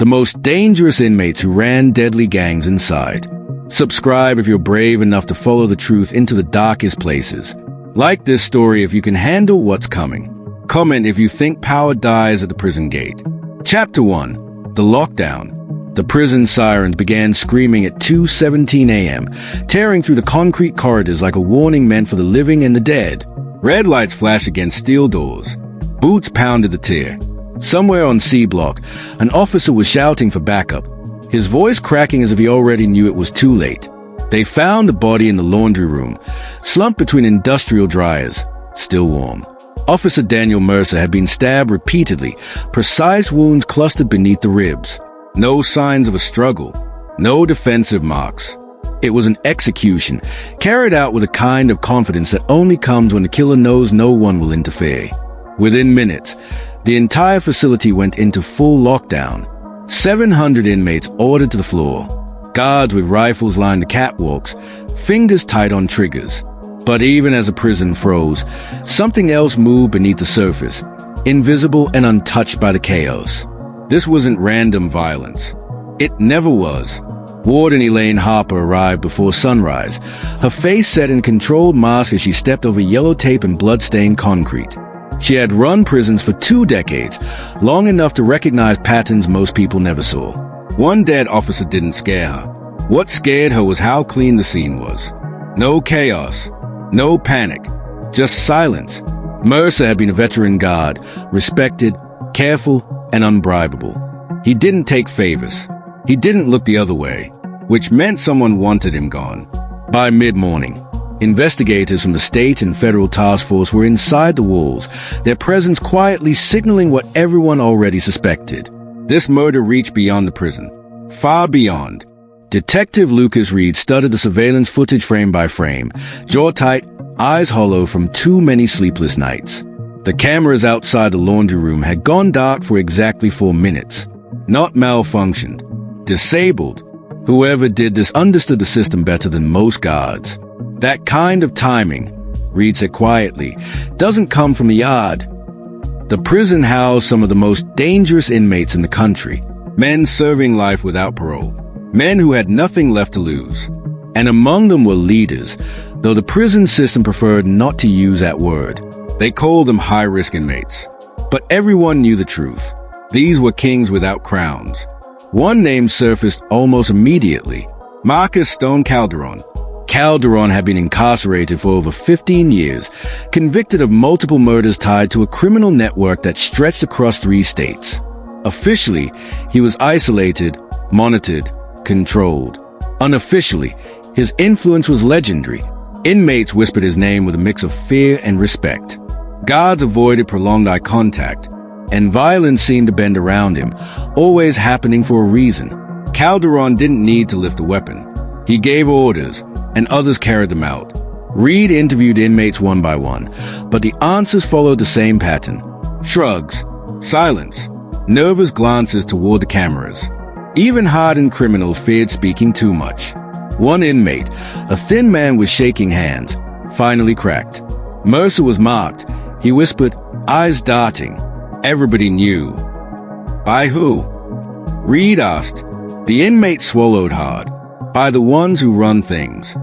the most dangerous inmates who ran deadly gangs inside. Subscribe if you're brave enough to follow the truth into the darkest places. Like this story if you can handle what's coming. Comment if you think power dies at the prison gate. Chapter 1. The Lockdown. The prison sirens began screaming at 2:17 a.m., tearing through the concrete corridors like a warning meant for the living and the dead. Red lights flashed against steel doors. Boots pounded the tier. Somewhere on C block, an officer was shouting for backup, his voice cracking as if he already knew it was too late. They found the body in the laundry room, slumped between industrial dryers, still warm. Officer Daniel Mercer had been stabbed repeatedly, precise wounds clustered beneath the ribs. No signs of a struggle, no defensive marks. It was an execution, carried out with a kind of confidence that only comes when the killer knows no one will interfere. Within minutes, the entire facility went into full lockdown. 700 inmates ordered to the floor. Guards with rifles lined the catwalks, fingers tight on triggers. But even as the prison froze, something else moved beneath the surface, invisible and untouched by the chaos. This wasn't random violence. It never was. Warden Elaine Harper arrived before sunrise, her face set in controlled mask as she stepped over yellow tape and blood-stained concrete. She had run prisons for 2 decades, long enough to recognize patterns most people never saw. One dead officer didn't scare her. What scared her was how clean the scene was. No chaos, no panic, just silence. Mercer had been a veteran guard, respected, careful, and unbribable. He didn't take favors. He didn't look the other way, which meant someone wanted him gone. By mid-morning, investigators from the state and federal task force were inside the walls, their presence quietly signaling what everyone already suspected. This murder reached beyond the prison, far beyond. Detective Lucas Reed studied the surveillance footage frame by frame, jaw tight, eyes hollow from too many sleepless nights. The cameras outside the laundry room had gone dark for exactly 4 minutes. Not malfunctioned. Disabled. Whoever did this understood the system better than most guards. That kind of timing, Reed said quietly, doesn't come from the yard. The prison housed some of the most dangerous inmates in the country. Men serving life without parole. Men who had nothing left to lose. And among them were leaders, though the prison system preferred not to use that word. They called them high-risk inmates. But everyone knew the truth. These were kings without crowns. One name surfaced almost immediately. Marcus Stone Calderon. Calderon had been incarcerated for over 15 years, convicted of multiple murders tied to a criminal network that stretched across 3 states. Officially, he was isolated, monitored, controlled. Unofficially, his influence was legendary. Inmates whispered his name with a mix of fear and respect. Guards avoided prolonged eye contact, and violence seemed to bend around him, always happening for a reason. Calderon didn't need to lift a weapon. He gave orders, and others carried them out. Reed interviewed inmates one by one, but the answers followed the same pattern. Shrugs, silence, nervous glances toward the cameras. Even hardened criminals feared speaking too much. One inmate, a thin man with shaking hands, finally cracked. Mercer was marked. He whispered, eyes darting. Everybody knew. By who? Reed asked. The inmate swallowed hard. By the ones who run things.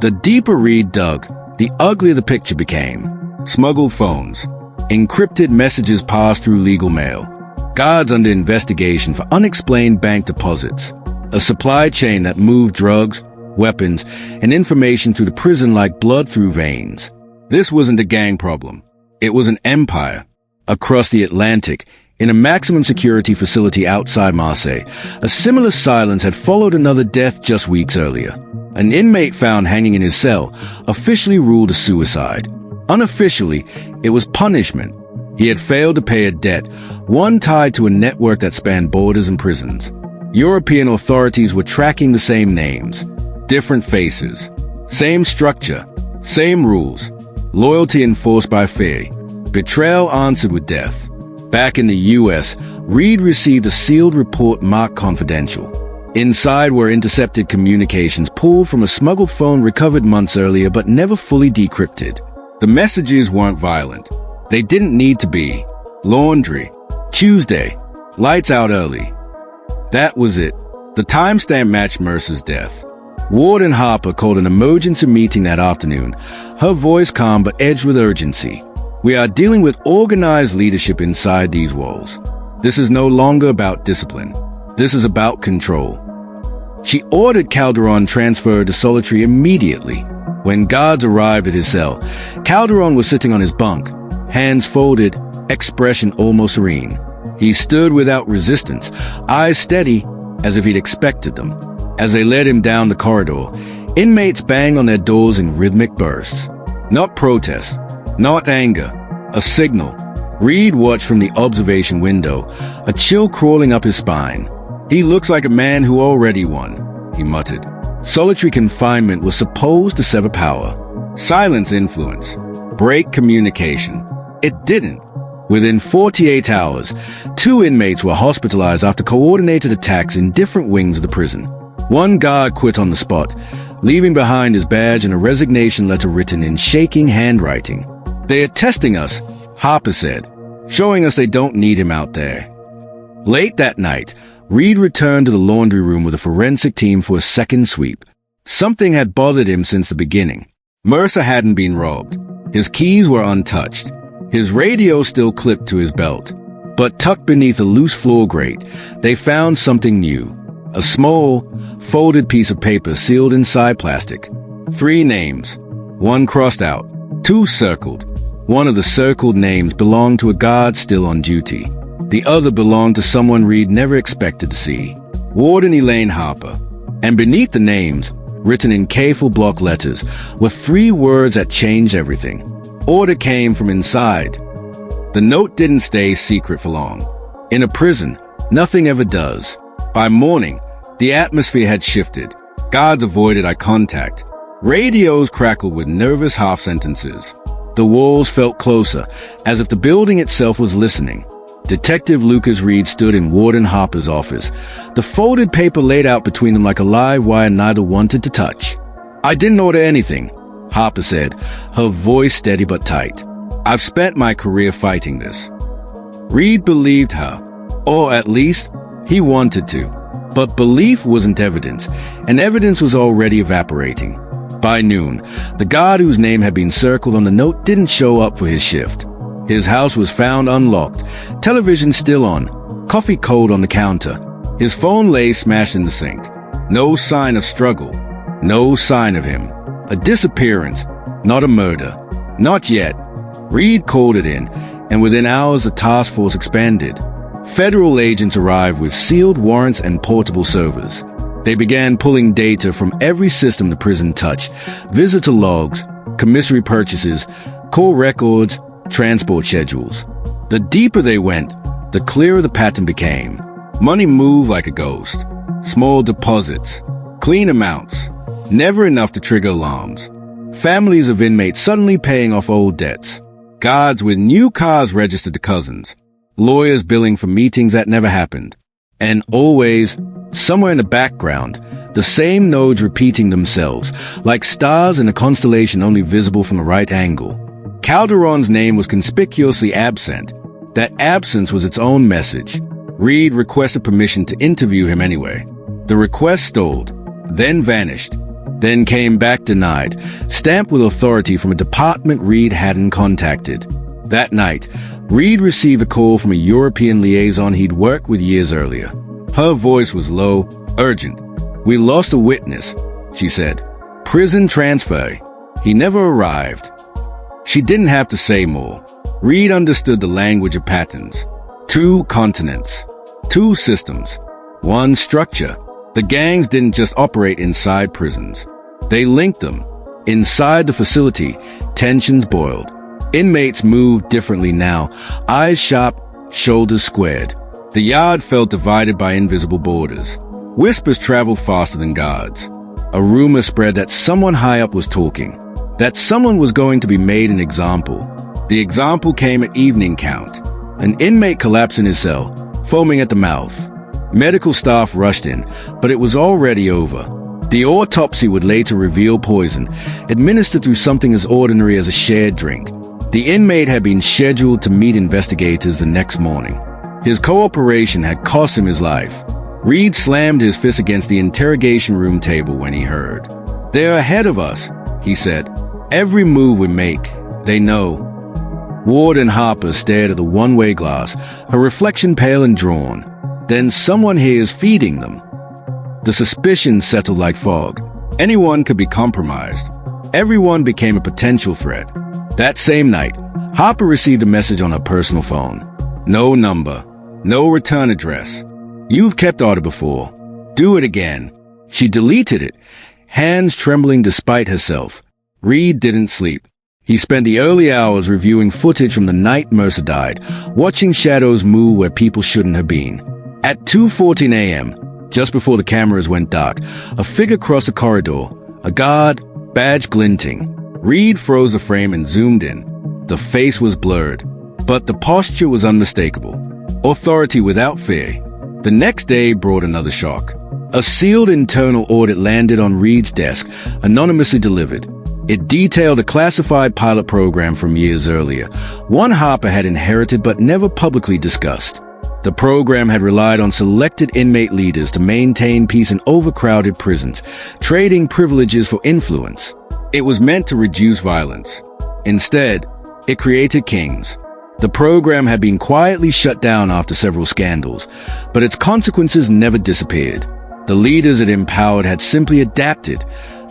The deeper Reed dug, the uglier the picture became. Smuggled phones. Encrypted messages passed through legal mail. Guards under investigation for unexplained bank deposits. A supply chain that moved drugs, weapons, and information through the prison like blood through veins. This wasn't a gang problem. It was an empire. Across the Atlantic, in a maximum security facility outside Marseille, a similar silence had followed another death just weeks earlier. An inmate found hanging in his cell, officially ruled a suicide. Unofficially, it was punishment. He had failed to pay a debt, one tied to a network that spanned borders and prisons. European authorities were tracking the same names, different faces, same structure, same rules, loyalty enforced by fear, betrayal answered with death. Back in the U.S., Reed received a sealed report marked confidential. Inside were intercepted communications pulled from a smuggled phone recovered months earlier but never fully decrypted. The messages weren't violent. They didn't need to be. Laundry. Tuesday. Lights out early. That was it. The timestamp matched Mercer's death. Warden Harper called an emergency meeting that afternoon, her voice calm but edged with urgency. We are dealing with organized leadership inside these walls. This is no longer about discipline. This is about control. She ordered Calderon transferred to solitary immediately. When guards arrived at his cell, Calderon was sitting on his bunk, hands folded, expression almost serene. He stood without resistance, eyes steady, as if he'd expected them. As they led him down the corridor, inmates banged on their doors in rhythmic bursts. Not protest, not anger, a signal. Reed watched from the observation window, a chill crawling up his spine. He looks like a man who already won, he muttered. Solitary confinement was supposed to sever power, silence influence, break communication. It didn't. Within 48 hours, 2 inmates were hospitalized after coordinated attacks in different wings of the prison. One guard quit on the spot, leaving behind his badge and a resignation letter written in shaking handwriting. "They are testing us," Harper said, showing us they don't need him out there. Late that night, Reed returned to the laundry room with a forensic team for a second sweep. Something had bothered him since the beginning. Mercer hadn't been robbed. His keys were untouched. His radio still clipped to his belt. But tucked beneath a loose floor grate, they found something new. A small, folded piece of paper sealed inside plastic. 3 names. 1 crossed out, 2 circled. One of the circled names belonged to a guard still on duty. The other belonged to someone Reed never expected to see. Warden Elaine Harper. And beneath the names, written in careful block letters, were 3 words that changed everything. Order came from inside. The note didn't stay secret for long. In a prison, nothing ever does. By morning, the atmosphere had shifted. Guards avoided eye contact. Radios crackled with nervous half-sentences. The walls felt closer, as if the building itself was listening. Detective Lucas Reed stood in Warden Harper's office, the folded paper laid out between them like a live wire neither wanted to touch. "I didn't order anything," Harper said, her voice steady but tight. "I've spent my career fighting this." Reed believed her, or at least, he wanted to. But belief wasn't evidence, and evidence was already evaporating. By noon, the guard whose name had been circled on the note didn't show up for his shift. His house was found unlocked, television still on, coffee cold on the counter. His phone lay smashed in the sink. No sign of struggle, no sign of him. A disappearance, not a murder. Not yet. Reed called it in, and within hours the task force expanded. Federal agents arrived with sealed warrants and portable servers. They began pulling data from every system the prison touched, visitor logs, commissary purchases, call records, transport schedules. The deeper they went, the clearer the pattern became. Money moved like a ghost. Small deposits, clean amounts, never enough to trigger alarms. Families of inmates suddenly paying off old debts. Guards with new cars registered to cousins. Lawyers billing for meetings that never happened. And always, somewhere in the background, the same nodes repeating themselves, like stars in a constellation only visible from the right angle. Calderon's name was conspicuously absent. That absence was its own message. Reed requested permission to interview him anyway. The request stalled, then vanished, then came back denied, stamped with authority from a department Reed hadn't contacted. That night, Reed received a call from a European liaison he'd worked with years earlier. Her voice was low, urgent. "We lost a witness," she said. "Prison transfer. He never arrived." She didn't have to say more. Reed understood the language of patterns. 2 continents. 2 systems. 1 structure. The gangs didn't just operate inside prisons. They linked them. Inside the facility, tensions boiled. Inmates moved differently now, eyes sharp, shoulders squared. The yard felt divided by invisible borders. Whispers traveled faster than guards. A rumor spread that someone high up was talking, that someone was going to be made an example. The example came at evening count. An inmate collapsed in his cell, foaming at the mouth. Medical staff rushed in, but it was already over. The autopsy would later reveal poison, administered through something as ordinary as a shared drink. The inmate had been scheduled to meet investigators the next morning. His cooperation had cost him his life. Reed slammed his fist against the interrogation room table when he heard. "They're ahead of us," he said. "Every move we make, they know." Warden Harper stared at the one-way glass, her reflection pale and drawn. Then someone here is feeding them. The suspicion settled like fog. Anyone could be compromised. Everyone became a potential threat. That same night, Harper received a message on her personal phone. "No number. No return address. You've kept order before. Do it again." She deleted it, hands trembling despite herself. Reed didn't sleep. He spent the early hours reviewing footage from the night Mercer died, watching shadows move where people shouldn't have been. At 2:14 a.m., just before the cameras went dark, a figure crossed the corridor, a guard, badge glinting. Reed froze the frame and zoomed in. The face was blurred, but the posture was unmistakable. Authority without fear. The next day brought another shock. A sealed internal audit landed on Reed's desk, anonymously delivered. It detailed a classified pilot program from years earlier, one Harper had inherited but never publicly discussed. The program had relied on selected inmate leaders to maintain peace in overcrowded prisons, trading privileges for influence. It was meant to reduce violence. Instead, it created kings. The program had been quietly shut down after several scandals, but its consequences never disappeared. The leaders it empowered had simply adapted,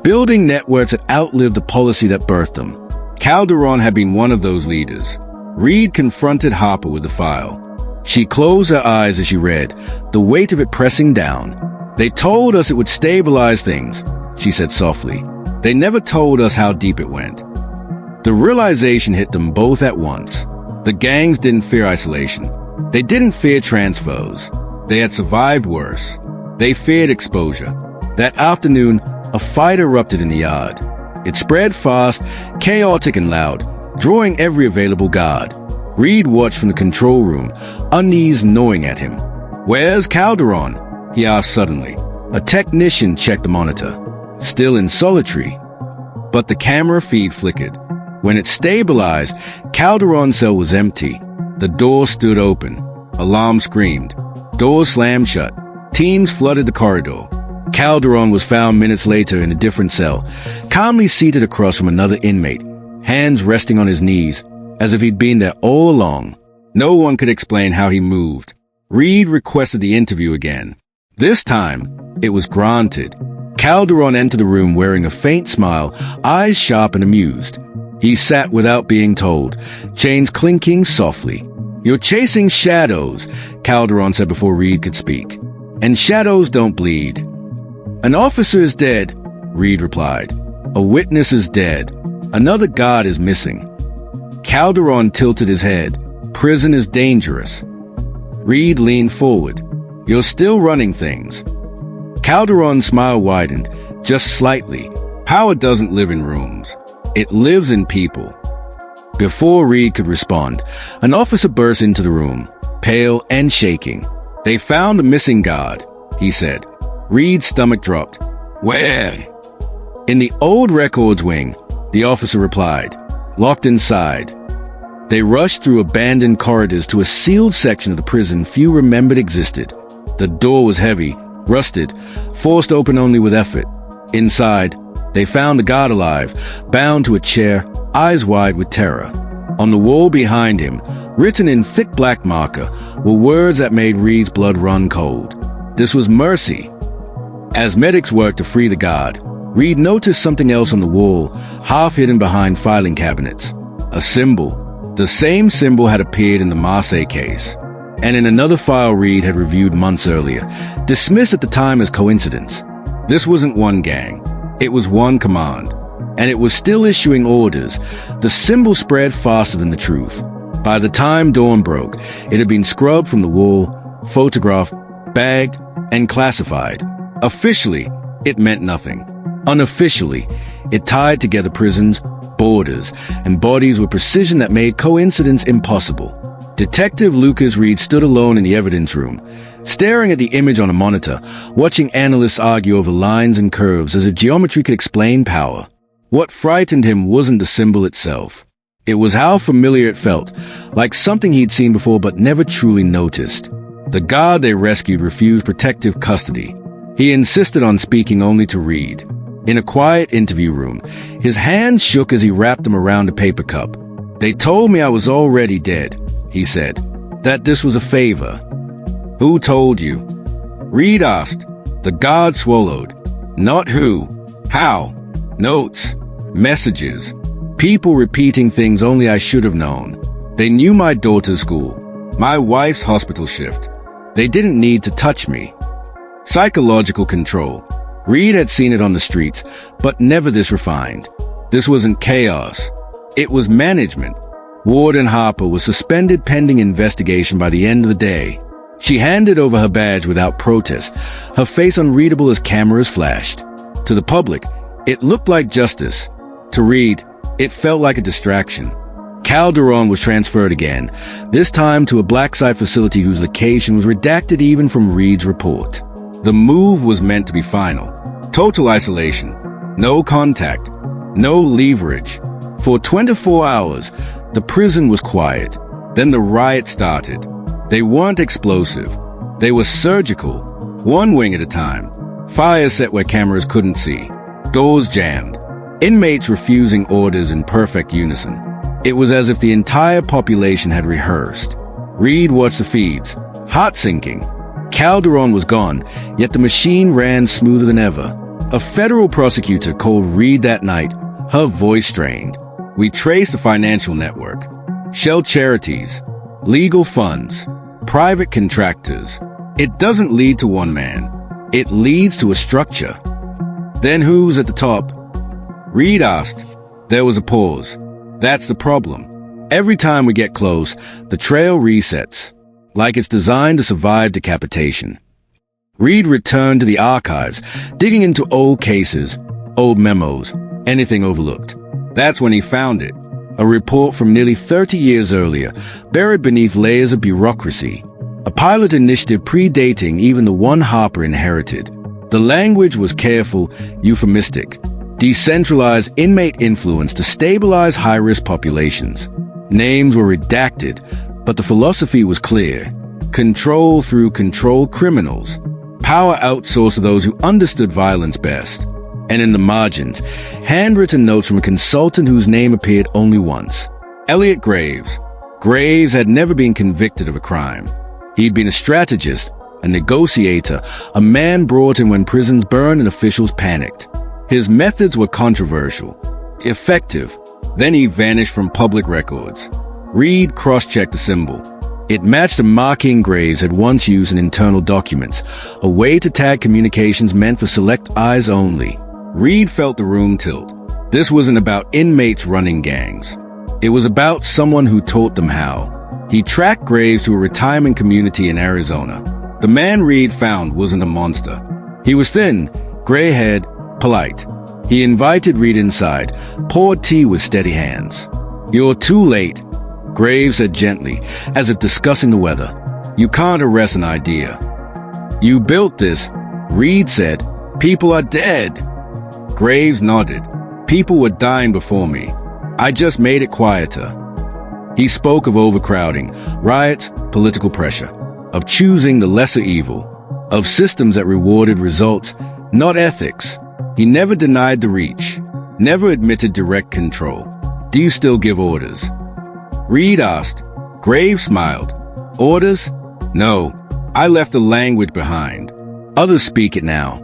building networks that outlived the policy that birthed them. Calderon had been one of those leaders. Reed confronted Harper with the file. She closed her eyes as she read, the weight of it pressing down. "They told us it would stabilize things," she said softly. "They never told us how deep it went." The realization hit them both at once. The gangs didn't fear isolation. They didn't fear transfers. They had survived worse. They feared exposure. That afternoon, a fight erupted in the yard. It spread fast, chaotic and loud, drawing every available guard. Reed watched from the control room, unease gnawing at him. "Where's Calderon?" he asked suddenly. A technician checked the monitor. Still in solitary. But the camera feed flickered. When it stabilized, Calderon's cell was empty. The door stood open. Alarm screamed. Doors slammed shut. Teams flooded the corridor. Calderon was found minutes later in a different cell, calmly seated across from another inmate, hands resting on his knees, as if he'd been there all along. No one could explain how he moved. Reed requested the interview again. This time, it was granted. Calderon entered the room wearing a faint smile, eyes sharp and amused. He sat without being told, chains clinking softly. "You're chasing shadows," Calderon said before Reed could speak. "And shadows don't bleed." "An officer is dead," Reed replied. "A witness is dead. Another guard is missing." Calderon tilted his head. "Prison is dangerous." Reed leaned forward. "You're still running things." Calderon's smile widened, just slightly. Power doesn't live in rooms. It lives in people. Before Reed could respond, an officer burst into the room, pale and shaking. "They found the missing guard," he said. Reed's stomach dropped. "Where?" "In the old records wing," the officer replied. "Locked inside." They rushed through abandoned corridors to a sealed section of the prison few remembered existed. The door was heavy, rusted, forced open only with effort. Inside, they found the guard alive, bound to a chair, eyes wide with terror. On the wall behind him, written in thick black marker, were words that made Reed's blood run cold. This was mercy. As medics worked to free the guard, Reed noticed something else on the wall, half hidden behind filing cabinets. A symbol. The same symbol had appeared in the Marseille case, and in another file Reed had reviewed months earlier, dismissed at the time as coincidence. This wasn't one gang. It was one command, and it was still issuing orders. The symbol spread faster than the truth. By the time dawn broke, it had been scrubbed from the wall, photographed, bagged, and classified. Officially, it meant nothing. Unofficially, it tied together prisons, borders, and bodies with precision that made coincidence impossible. Detective Lucas Reed stood alone in the evidence room, staring at the image on a monitor, watching analysts argue over lines and curves as if geometry could explain power. What frightened him wasn't the symbol itself. It was how familiar it felt, like something he'd seen before but never truly noticed. The guard they rescued refused protective custody. He insisted on speaking only to Reed. In a quiet interview room, his hands shook as he wrapped them around a paper cup. "They told me I was already dead," he said, "that this was a favor." "Who told you?" Reed asked. The guard swallowed. "Not who. How? Notes. Messages. People repeating things only I should have known. They knew my daughter's school, my wife's hospital shift. They didn't need to touch me." Psychological control. Reed had seen it on the streets, but never this refined. This wasn't chaos. It was management. Warden Harper was suspended pending investigation by the end of the day. She handed over her badge without protest, her face unreadable as cameras flashed. To the public, it looked like justice. To Reed, it felt like a distraction. Calderon was transferred again, this time to a black site facility whose location was redacted even from Reed's report. The move was meant to be final. Total isolation. No contact. No leverage. For 24 hours, the prison was quiet. Then the riot started. They weren't explosive. They were surgical. One wing at a time. Fire set where cameras couldn't see. Doors jammed. Inmates refusing orders in perfect unison. It was as if the entire population had rehearsed. Reed watched the feeds. Heart sinking. Calderon was gone, yet the machine ran smoother than ever. A federal prosecutor called Reed that night, her voice strained. "We traced a financial network. Shell charities. Legal funds. Private contractors. It doesn't lead to one man. It leads to a structure." "Then who's at the top?" Reed asked. There was a pause. "That's the problem. Every time we get close, the trail resets, like it's designed to survive decapitation." Reed returned to the archives, digging into old cases, old memos, anything overlooked. That's when he found it. A report from nearly 30 years earlier, buried beneath layers of bureaucracy. A pilot initiative predating even the one Harper inherited. The language was careful, euphemistic. Decentralized inmate influence to stabilize high-risk populations. Names were redacted, but the philosophy was clear. Control through controlled criminals. Power outsourced to those who understood violence best. And in the margins, handwritten notes from a consultant whose name appeared only once. Elliot Graves. Graves had never been convicted of a crime. He'd been a strategist, a negotiator, a man brought in when prisons burned and officials panicked. His methods were controversial, effective. Then he vanished from public records. Reed cross-checked the symbol. It matched a marking Graves had once used in internal documents, a way to tag communications meant for select eyes only. Reed felt the room tilt. This wasn't about inmates running gangs. It was about someone who taught them how. He tracked Graves to a retirement community in Arizona. The man Reed found wasn't a monster. He was thin, gray-haired, polite. He invited Reed inside, poured tea with steady hands. "You're too late," Graves said gently, as if discussing the weather. "You can't arrest an idea." "You built this," Reed said. "People are dead." Graves nodded. "People were dying before me. I just made it quieter." He spoke of overcrowding, riots, political pressure, of choosing the lesser evil, of systems that rewarded results, not ethics. He never denied the reach, never admitted direct control. "Do you still give orders?" Reed asked. Graves smiled. "Orders? No. I left the language behind. Others speak it now."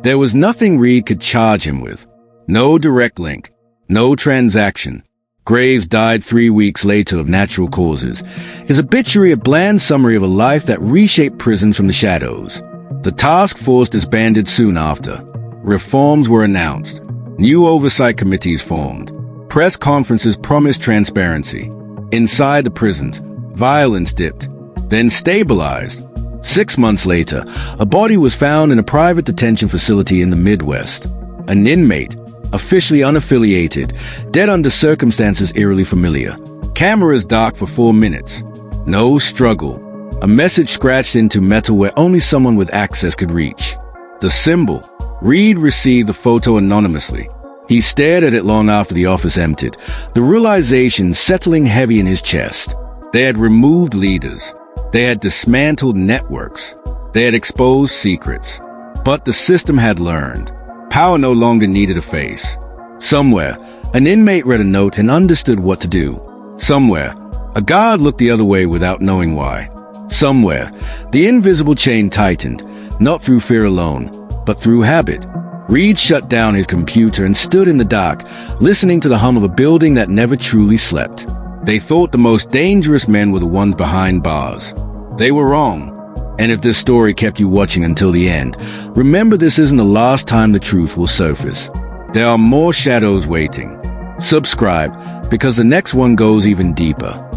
There was nothing Reed could charge him with. No direct link. No transaction. Graves died 3 weeks later of natural causes. His obituary a bland summary of a life that reshaped prisons from the shadows. The task force disbanded soon after. Reforms were announced. New oversight committees formed. Press conferences promised transparency. Inside the prisons, violence dipped, then stabilized. 6 months later, a body was found in a private detention facility in the Midwest. An inmate, officially unaffiliated, dead under circumstances eerily familiar. Cameras dark for 4 minutes. No struggle. A message scratched into metal where only someone with access could reach. The symbol. Reed received the photo anonymously. He stared at it long after the office emptied, the realization settling heavy in his chest. They had removed leaders. They had dismantled networks. They had exposed secrets. But the system had learned. Power no longer needed a face. Somewhere, an inmate read a note and understood what to do. Somewhere, a guard looked the other way without knowing why. Somewhere, the invisible chain tightened, not through fear alone, but through habit. Reed shut down his computer and stood in the dark, listening to the hum of a building that never truly slept. They thought the most dangerous men were the ones behind bars. They were wrong. And if this story kept you watching until the end, remember this isn't the last time the truth will surface. There are more shadows waiting. Subscribe, because the next one goes even deeper.